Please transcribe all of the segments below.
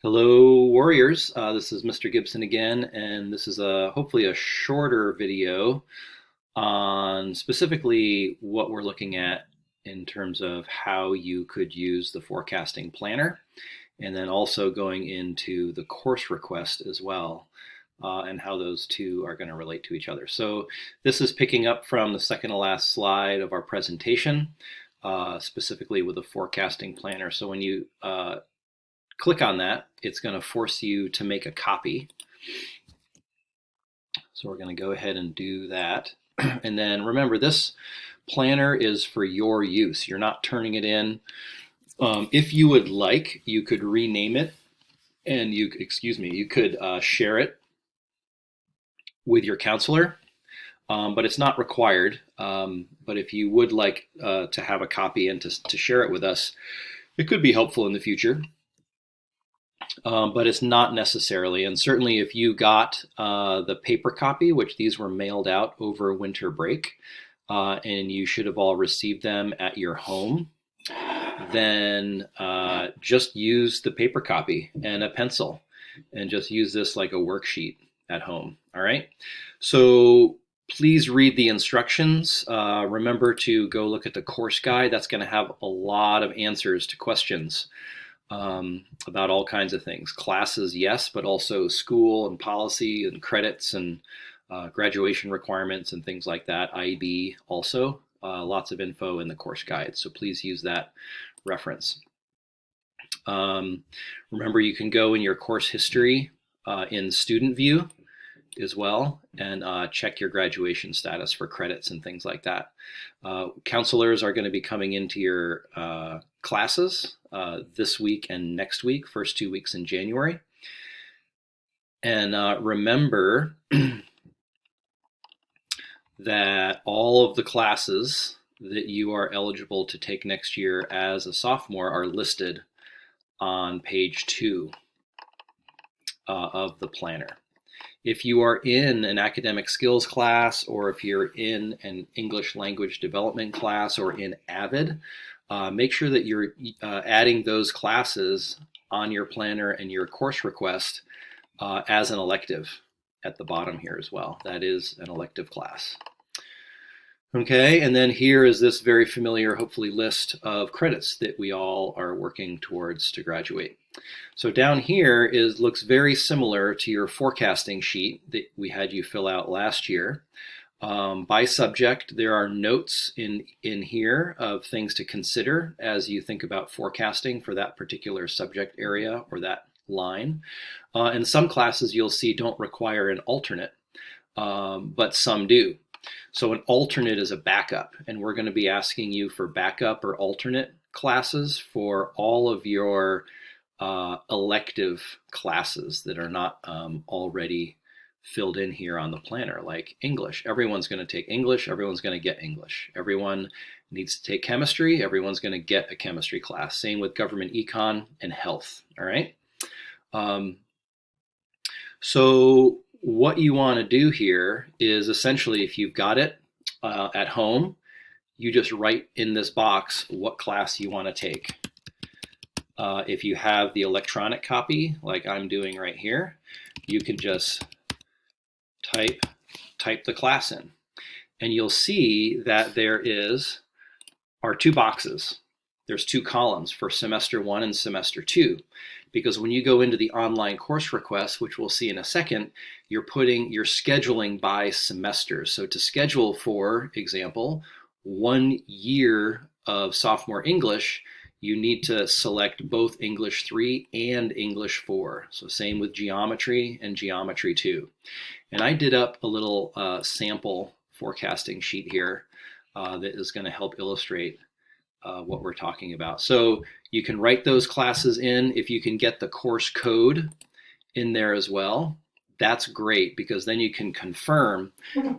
Hello, Warriors. This is Mr. Gibson again, and this is hopefully a shorter video on specifically what we're looking at in terms of how you could use the forecasting planner, and then also going into the course request as well, and how those two are going to relate to each other. So this is picking up from the second to last slide of our presentation, specifically with the forecasting planner. So when you click on that, it's going to force you to make a copy. So we're going to go ahead and do that. And then remember, this planner is for your use. You're not turning it in. If you would like, you could rename it, and you could share it with your counselor, but it's not required. But if you would like to have a copy and to share it with us, it could be helpful in the future. But it's not necessarily. And certainly if you got the paper copy, which these were mailed out over winter break, and you should have all received them at your home, then just use the paper copy and a pencil and just use this like a worksheet at home. All right. So please read the instructions. Remember to go look at the course guide. That's going to have a lot of answers to questions about all kinds of things. Classes, yes, but also school and policy and credits and graduation requirements and things like that. IB also. Lots of info in the course guide, so please use that reference. Remember, you can go in your course history in student view as well and check your graduation status for credits and things like that. Counselors are going to be coming into your classes this week and next week, first 2 weeks in January. And remember that all of the classes that you are eligible to take next year as a sophomore are listed on page 2 of the planner. If you are in an academic skills class, or if you're in an English language development class or in AVID, make sure that you're adding those classes on your planner and your course request as an elective at the bottom here as well. That is an elective class. Okay, and then here is this very familiar, hopefully, list of credits that we all are working towards to graduate. So down here looks very similar to your forecasting sheet that we had you fill out last year. By subject, there are notes in here of things to consider as you think about forecasting for that particular subject area or that line. And some classes you'll see don't require an alternate, but some do. So an alternate is a backup, and we're going to be asking you for backup or alternate classes for all of your elective classes that are not already filled in here on the planner, like English. Everyone's going to take English. Everyone's going to get English. Everyone needs to take chemistry. Everyone's going to get a chemistry class. Same with government econ and health. All right. So what you want to do here is essentially, if you've got it at home, you just write in this box what class you want to take. If you have the electronic copy, like I'm doing right here, you can just type the class in, and you'll see that there are 2 boxes. There's 2 columns for semester 1 and semester 2, because when you go into the online course request, which we'll see in a second, you're scheduling by semester. So to schedule, for example, 1 year of sophomore English, you need to select both English 3 and English 4. So same with geometry and geometry 2. And I did up a little sample forecasting sheet here that is going to help illustrate what we're talking about. So you can write those classes in. If you can get the course code in there as well, that's great, because then you can confirm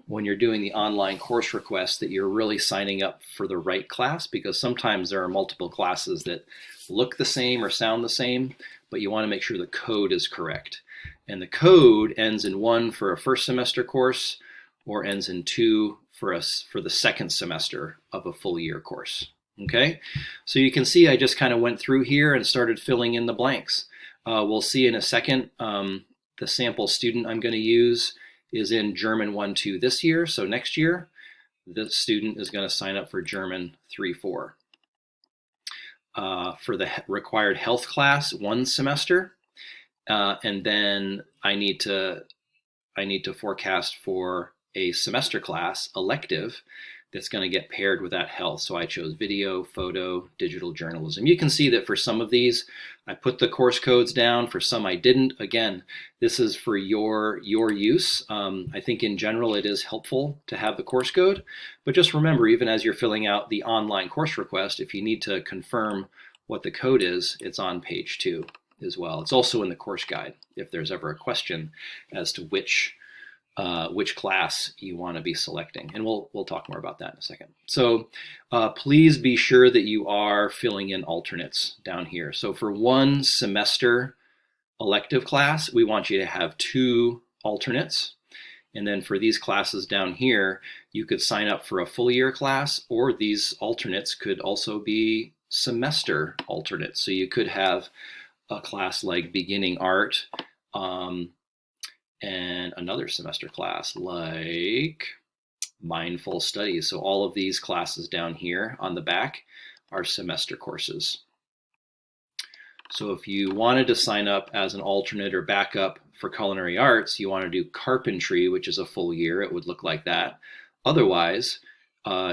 when you're doing the online course request that you're really signing up for the right class, because sometimes there are multiple classes that look the same or sound the same, but you want to make sure the code is correct. And the code ends in 1 for a first semester course, or ends in 2 for the second semester of a full year course. Okay, so you can see I just kind of went through here and started filling in the blanks. We'll see in a second. The sample student I'm going to use is in German 1-2 this year. So next year, the student is going to sign up for German 3-4. For the required health class, 1 semester. And then I need to forecast for a semester class, elective, that's going to get paired with that health. So I chose video, photo, digital journalism. You can see that for some of these, I put the course codes down. For some, I didn't. Again, this is for your use. I think in general, it is helpful to have the course code. But just remember, even as you're filling out the online course request, if you need to confirm what the code is, it's on page 2 as well. It's also in the course guide if there's ever a question as to which class you want to be selecting. And we'll talk more about that in a second. So please be sure that you are filling in alternates down here. So for 1 semester elective class, we want you to have 2 alternates. And then for these classes down here, you could sign up for a full year class, or these alternates could also be semester alternates. So you could have a class like beginning art, and another semester class like mindful studies. So all of these classes down here on the back are semester courses. So if you wanted to sign up as an alternate or backup for culinary arts, you want to do carpentry, which is a full year, it would look like that. Otherwise,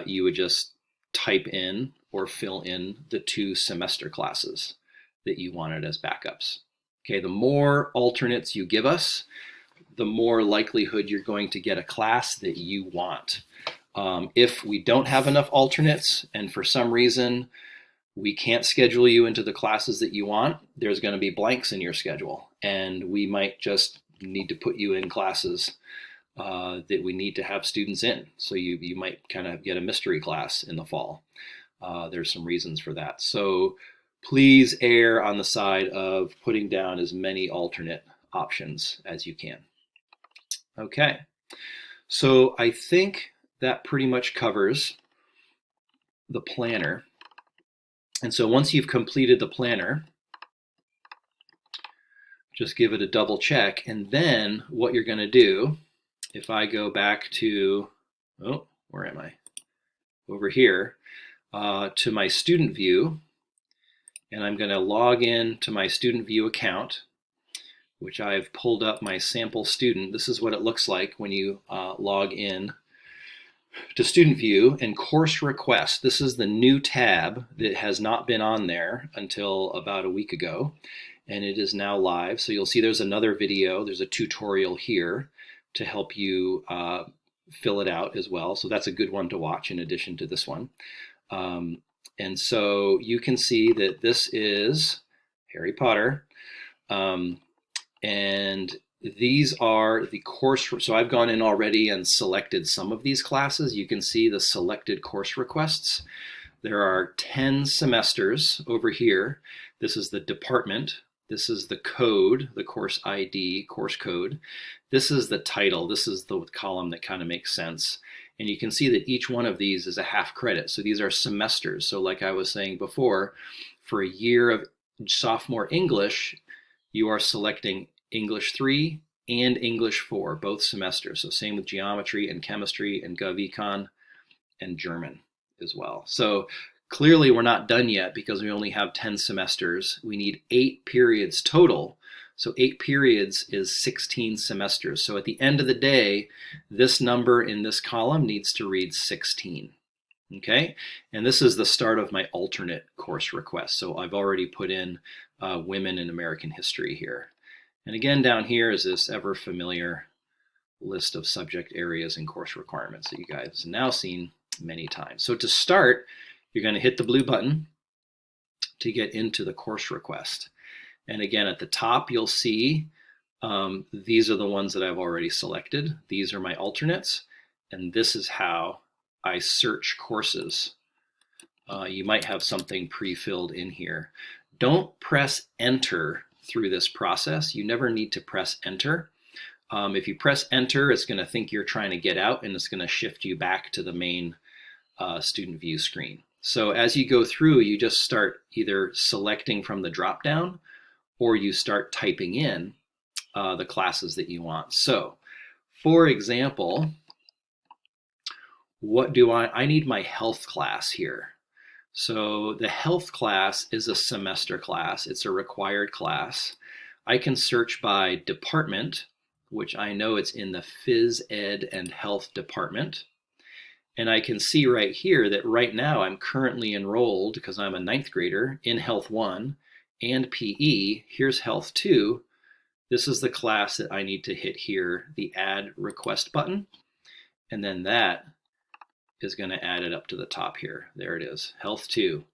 you would just type in or fill in the 2 semester classes that you wanted as backups. Okay, the more alternates you give us, the more likelihood you're going to get a class that you want. If we don't have enough alternates and for some reason we can't schedule you into the classes that you want, there's going to be blanks in your schedule, and we might just need to put you in classes that we need to have students in. So you might kind of get a mystery class in the fall. There's some reasons for that. So please err on the side of putting down as many alternate options as you can. Okay, so I think that pretty much covers the planner. And so once you've completed the planner, just give it a double check. And then what you're going to do, if I go back to, oh, where am I? Over here to my student view, and I'm going to log in to my student view account, which I've pulled up my sample student. This is what it looks like when you log in to Student View and Course Request. This is the new tab that has not been on there until about a week ago, and it is now live. So you'll see there's another video. There's a tutorial here to help you fill it out as well. So that's a good one to watch in addition to this one. And so you can see that this is Harry Potter. And these are the course, so I've gone in already and selected some of these classes. You can see the selected course requests. There are 10 semesters over here. This is the department. This is the code, the course ID, course code. This is the title. This is the column that kind of makes sense. And you can see that each one of these is a half credit. So these are semesters. So like I was saying before, for a year of sophomore English, you are selecting English 3 and English 4, both semesters. So same with geometry and chemistry and GovEcon and German as well. So clearly we're not done yet because we only have 10 semesters. We need 8 periods total. So 8 periods is 16 semesters. So at the end of the day, this number in this column needs to read 16. Okay, and this is the start of my alternate course request. So I've already put in women in American history here. And again, down here is this ever familiar list of subject areas and course requirements that you guys have now seen many times. So to start, you're going to hit the blue button to get into the course request. And again, at the top, you'll see these are the ones that I've already selected. These are my alternates, and this is how I search courses. You might have something pre-filled in here. Don't press enter through this process. You never need to press enter. If you press enter, it's going to think you're trying to get out, and it's going to shift you back to the main student view screen. So as you go through, you just start either selecting from the drop down or you start typing in the classes that you want. So, for example, what do I need my health class here. So the health class is a semester class. It's a required class. I can search by department, which I know it's in the phys ed and health department. And I can see right here that right now I'm currently enrolled, because I'm a 9th grader, in Health 1 and PE. Here's Health 2. This is the class that I need to hit here, the Add Request button. And then that is going to add it up to the top here. There it is, Health 2,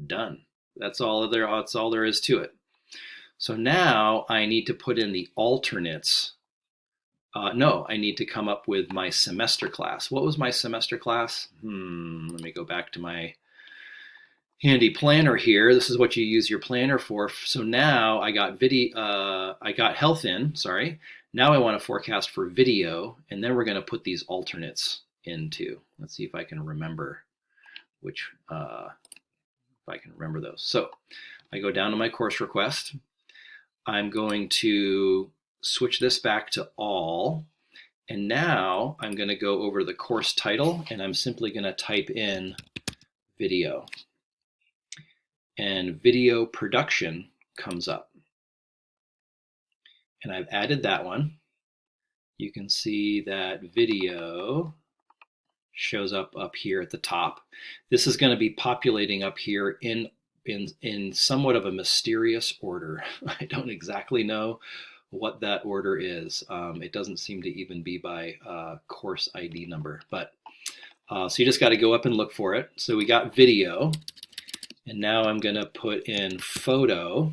done. That's all there is to it. So now I need to put in the alternates. No, I need to come up with my semester class. What was my semester class? Let me go back to my handy planner here. This is what you use your planner for. So now I got health in, sorry. Now I want to forecast for video, and then we're going to put these alternates into. Let's see if I can remember if I can remember those. So I go down to my course request. I'm going to switch this back to all. And now I'm going to go over the course title, and I'm simply going to type in video. And video production comes up. And I've added that one. You can see that video shows up here at the top. This is going to be populating up here in somewhat of a mysterious order. I don't exactly know what that order is. It doesn't seem to even be by course ID number, but so you just got to go up and look for it. So we got video, and now I'm going to put in photo.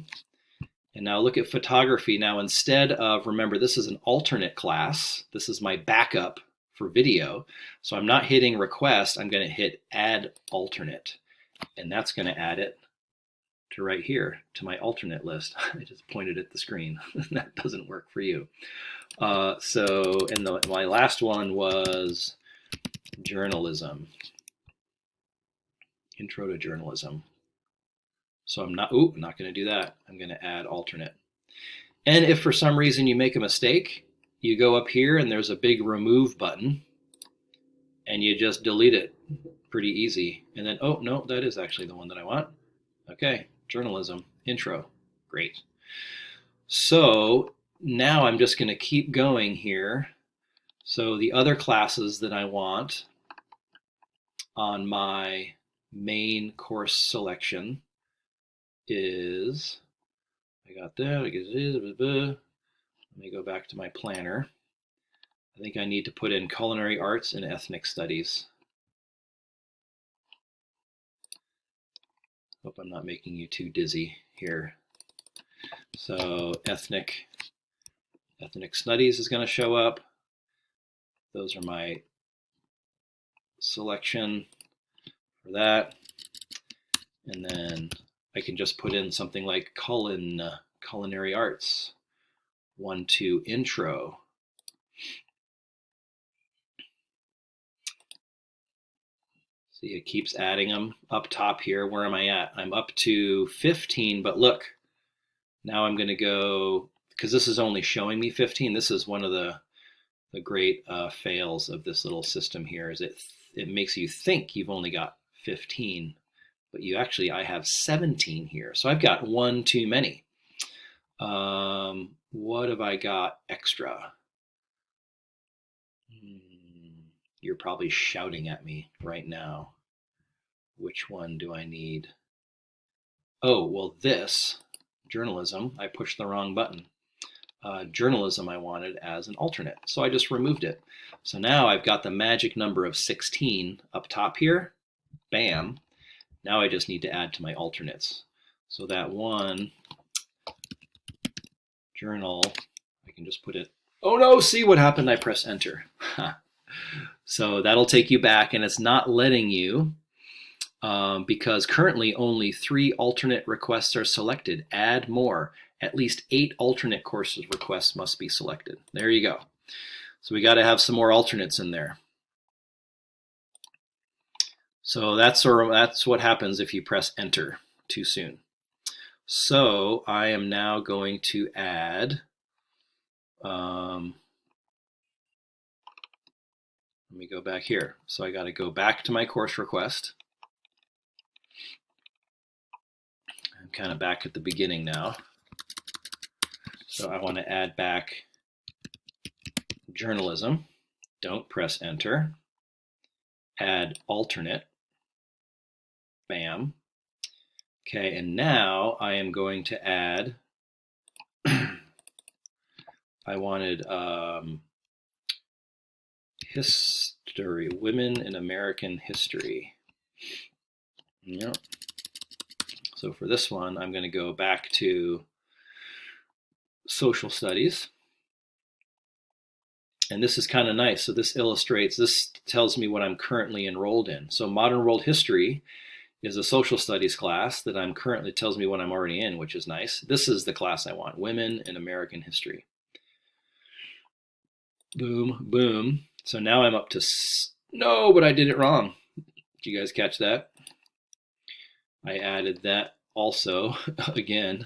And now look at photography. Now instead of, remember, this is an alternate class. This is my backup for video. So I'm not hitting request. I'm going to hit add alternate. And that's going to add it to right here to my alternate list. I just pointed at the screen. That doesn't work for you. My last one was journalism. Intro to journalism. So I'm not going to do that. I'm going to add alternate. And if for some reason you make a mistake, you go up here and there's a big remove button, and you just delete it. Pretty easy. And then, oh no, that is actually the one that I want. Okay, journalism, intro, great. So now I'm just going to keep going here. So the other classes that I want on my main course selection is, I got that, let me go back to my planner. I think I need to put in culinary arts and ethnic studies. Hope I'm not making you too dizzy here. So ethnic studies is going to show up. Those are my selection for that. And then I can just put in something like culinary arts, 1, 2, intro. See, it keeps adding them up top here. Where am I at? I'm up to 15, but look, now I'm going to go, because this is only showing me 15. This is one of the great fails of this little system here, is it makes you think you've only got 15. But I have 17 here. So I've got one too many. What have I got extra? You're probably shouting at me right now. Which one do I need? Oh, well, this, journalism, I pushed the wrong button. Journalism I wanted as an alternate. So I just removed it. So now I've got the magic number of 16 up top here. Bam. Now I just need to add to my alternates. So that one, journal, I can just put it, oh no, see what happened? I press enter. So that'll take you back, and it's not letting you because currently only 3 alternate requests are selected. Add more. At least 8 alternate courses requests must be selected. There you go. So we got to have some more alternates in there. So that's what happens if you press enter too soon. So I am now going to add, let me go back here. So I got to go back to my course request. I'm kind of back at the beginning now. So I want to add back journalism. Don't press enter. Add alternate. Bam. Okay, and now I am going to add, I wanted history, women in American history. Yep. So for this one, I'm going to go back to social studies. And this is kind of nice. So this illustrates, this tells me what I'm currently enrolled in. So modern world history is a social studies class that I'm currently, tells me what I'm already in, which is nice. This is the class I want, women in American history. Boom, boom. So now I'm up to, no, but I did it wrong. Did you guys catch that? I added that also, again,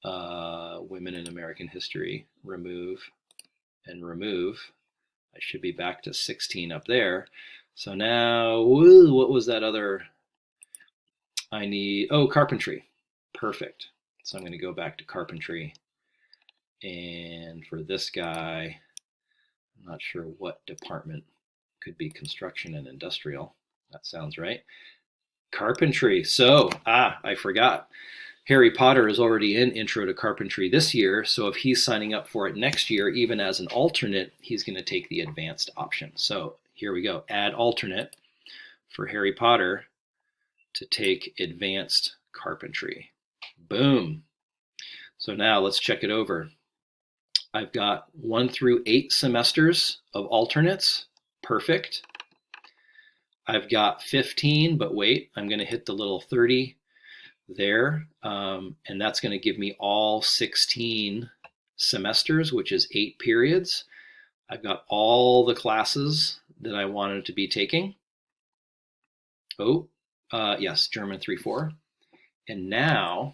women in American history, remove and remove. I should be back to 16 up there. So now, woo, what was that other? I need, oh, carpentry. Perfect. So I'm going to go back to carpentry. And for this guy, I'm not sure what department. Could be construction and industrial. That sounds right. Carpentry. So, I forgot. Harry Potter is already in Intro to Carpentry this year, so if he's signing up for it next year, even as an alternate, he's going to take the advanced option. So here we go. Add alternate for Harry Potter to take advanced carpentry. Boom. So now let's check it over. I've got 1 through 8 semesters of alternates. Perfect. I've got 15, but wait, I'm going to hit the little 30 there, and that's going to give me all 16 semesters, which is 8 periods. I've got all the classes that I wanted to be taking. Oh, yes, German 3-4. And now,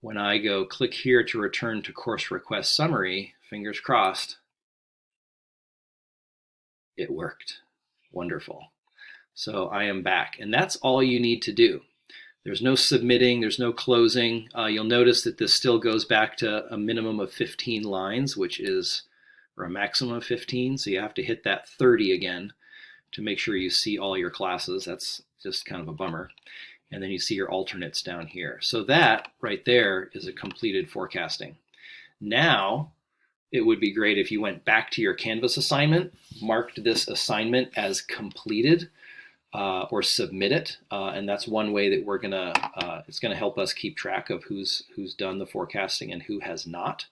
when I go click here to return to course request summary, fingers crossed, it worked. Wonderful. So I am back, and that's all you need to do. There's no submitting, there's no closing. You'll notice that this still goes back to a minimum of 15 lines, which is, or a maximum of 15. So you have to hit that 30 again to make sure you see all your classes. That's just kind of a bummer. And then you see your alternates down here. So that right there is a completed forecasting. Now, it would be great if you went back to your Canvas assignment, marked this assignment as completed, or submit it, and that's one way that we're gonna, it's gonna help us keep track of who's done the forecasting and who has not.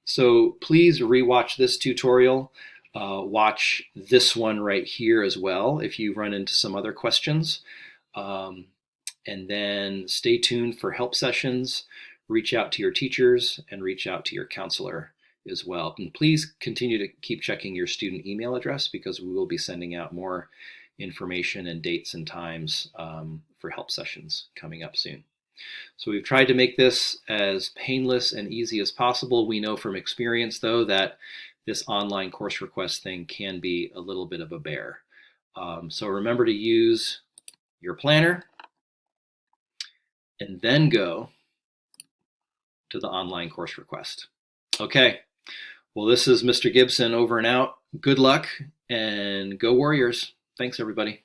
So please rewatch this tutorial, watch this one right here as well if you run into some other questions, and then stay tuned for help sessions, reach out to your teachers, and reach out to your counselor as well. And please continue to keep checking your student email address because we will be sending out more information and dates and times for help sessions coming up soon. So we've tried to make this as painless and easy as possible. We know from experience, though, that this online course request thing can be a little bit of a bear. So remember to use your planner and then go to the online course request. Okay, well, this is Mr. Gibson over and out. Good luck and go Warriors. Thanks, everybody.